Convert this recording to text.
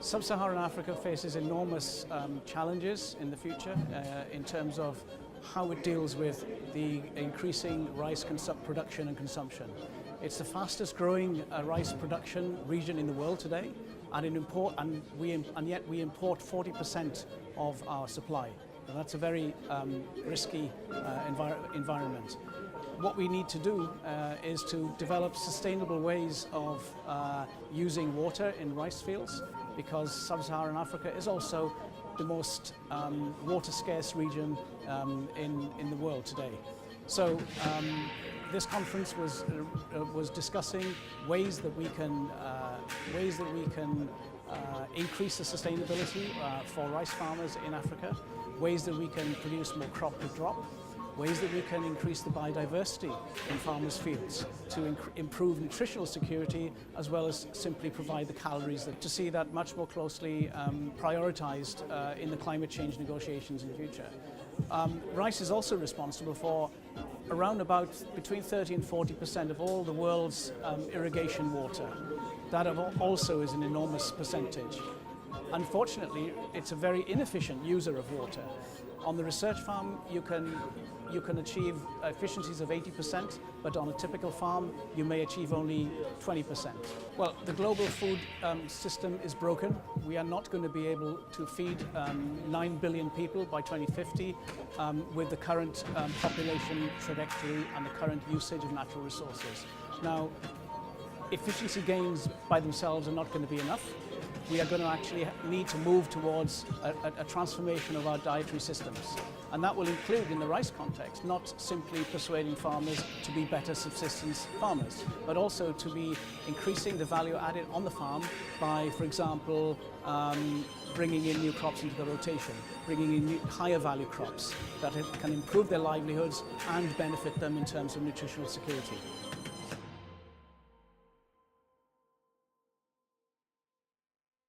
Sub-Saharan Africa faces enormous challenges in the future in terms of how it deals with the increasing rice production and consumption. It's the fastest growing rice production region in the world today, and yet we import 40% of our supply. And that's a very risky environment. What we need to do is to develop sustainable ways of using water in rice fields, because Sub-Saharan Africa is also the most water scarce region in the world today. So this conference was discussing ways that we can increase the sustainability for rice farmers in Africa, ways that we can produce more crop per drop, ways that we can increase the biodiversity in farmers' fields to improve nutritional security, as well as simply provide the calories to see that much more closely prioritized in the climate change negotiations in the future. Rice is also responsible for around about between 30 and 40% of all the world's irrigation water. That also is an enormous percentage. Unfortunately, it's a very inefficient user of water. On the research farm, you can achieve efficiencies of 80%, but on a typical farm, you may achieve only 20%. Well, the global food system is broken. We are not going to be able to feed 9 billion people by 2050 with the current population trajectory and the current usage of natural resources. Now, efficiency gains by themselves are not going to be enough. We are going to actually need to move towards a transformation of our dietary systems. And that will include, in the rice context, not simply persuading farmers to be better subsistence farmers, but also to be increasing the value added on the farm by, for example, bringing in new crops into the rotation, bringing in higher value crops that can improve their livelihoods and benefit them in terms of nutritional security.